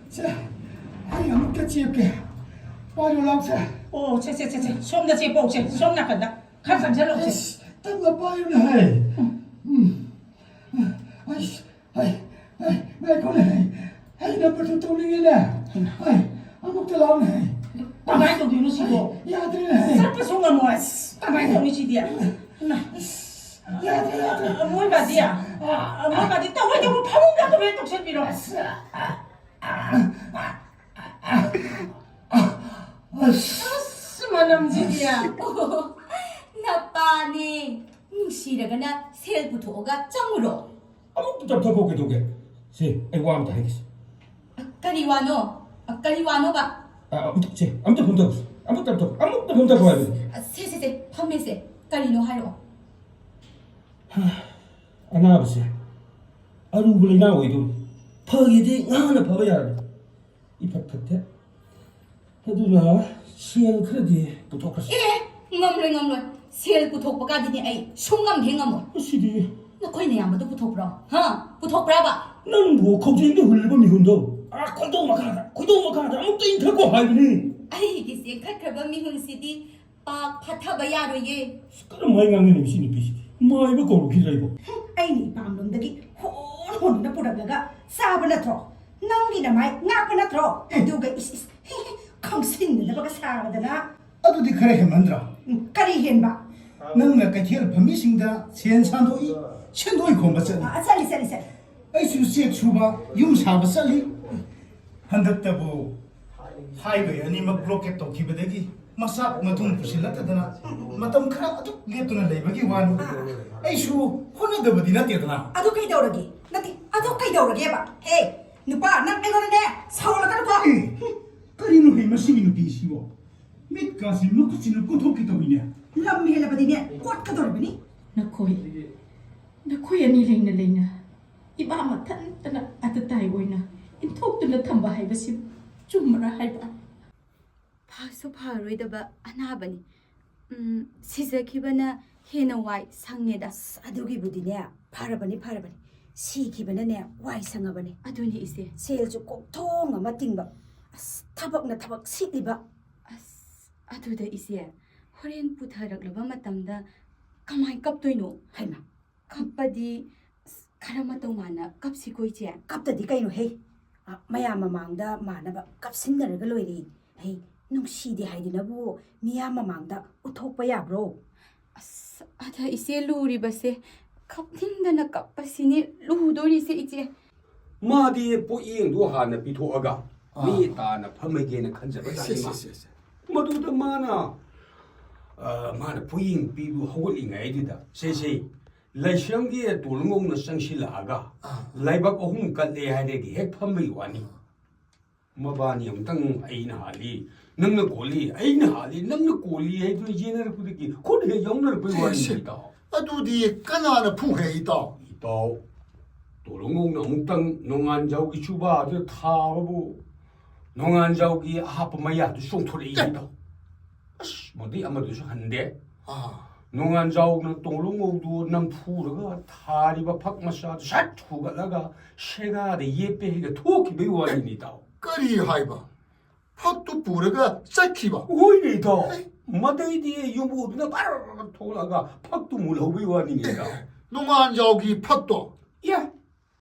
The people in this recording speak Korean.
자, 아니 아무것도 지을게. 빨리 올라오자. 오, 제, 솜나 제 뽕체, 솜나 간다. 감상 잘 없지. 땀나 빠이나 해. 아이, 거네. 아이, 나 벌써 떠올리겠네. 아이, 아무것도 나오네. 가만히 또 뒤로시고. 야들네. 살pa 송가 모았어. 가만히 또 미치디야. 나. 야들. 뭘 받이야? 뭘 받이? 또 왜 자꾸 파문가도 왜 똑실 빌어? 수많은 집이야. 나빠네. 무시라가나 셀부토가 짱으로. 아무것도 잡다고 도게. 세, 아이고 아무도 하겠어. 아까리와노가. 아무도 본다고. 아무것도 본다고 해야 돼. 세세세 펌메세 까리노 하로. 아나버세. 아루블이 나오이도. 파기디 나나 봐봐야. 이 팍팍해. 해두나 시행 크레디 부탁했어. 예, ngomloy. 셀부토가디니 아이 송감행어모. 시디. 너코이네 아무도 부토브라. 부토브라바. 난뭐 걱정인데 흘리고 미훈도. 콜도 막하다. 아무것도 인터고 하이니. 아이기세 칼칼바 미훈시디 빡 파타바야로예. 그럼 많이 강는 임신이 비시디. 마이가 거로 기다리고. 아이니 밤놈들이 혼나 뿌라가가 싸버나트로. 낭기나 마이 나가나트로. 누가 강신는다가 사라다나. 아도디 그래 만들어. 까리 헨바. 너는 그티를 범미싱다 세산도이 천도이 공부잖니. 살리. 아이수 세 추바 융사바 살리. 한덕다부 하이웨이 아니면 블로켓도 기베데기 마삭 마tum 부실라다나 마tum 크라 아주 게토나 레이버기 와니. 아이수 혼나더버디 나티다나. 아도 그이더러기. 나티 아도 그이더러기 봐. 헤이. 누파 난 이거는데 서울로 봐. 그리는 해 마시기는 비시고. 밑가시 먹고치는 꼬토끼도 이냐. lam helabadine kwat kadorbani. Nakoi ani leina iba ma tan tana atatai oina inthok tuna thamba haibasi chumra haiba 파소 파로이다바 아나바니. 시자키바나 헤나와이 상네다. 아두기부디네 파라바니 시기바나네 와이 상아바니. 아두니 이세. 셀주 꼭통 아마 띵바. 타박나 타박 시리바. 아두다 이세. 호렌 부타락르바 마탐다 가마이 깝도이노. 하이마. 깝바디 카라마토 마나 깝시고이제. 갑다디 까이노 헤이. 마야 마망다 마나바 갑신나르가 로이리. 헤이 농시디 하이디나부 미야 마망다 우톡바 야브로. 아다 이세 루리바세 깝팅다나 깝바시니 루도리세 이제. 마디 포잉도 하나 비토아가 미타나 파메게나 칸자바 자리마 마두다 마나 포잉 비부 호글링아이디다 세세 라이샹게 돌롱ong나 상실라가 라이박 어훔 깔레 하데기 핵 파메이 와니 마바니 엄당 아이나 할리 능나 골리 아이나 할리 능나 골리 해도 제너를 부르기 코드에 영너를 보이와니다 아도디 까나나 푸헤이다. 이따 도롱ong나 엄당 농안자오기 주바 아주 타고 농안자오기 하프마야도 송토레이다 뭐디 아마도서 한데 농안자오는 동롱오도 남푸르가 타리바 팍마사도 샷투가라가 셰가데 예페히가 토키 메와이니다 까리 하이바. 팍도 부르가 싹키바. 오이니다 마데이디에 유무드나 바로 토라가 팍도 물어베와니니다 농안 저기 팍도. 야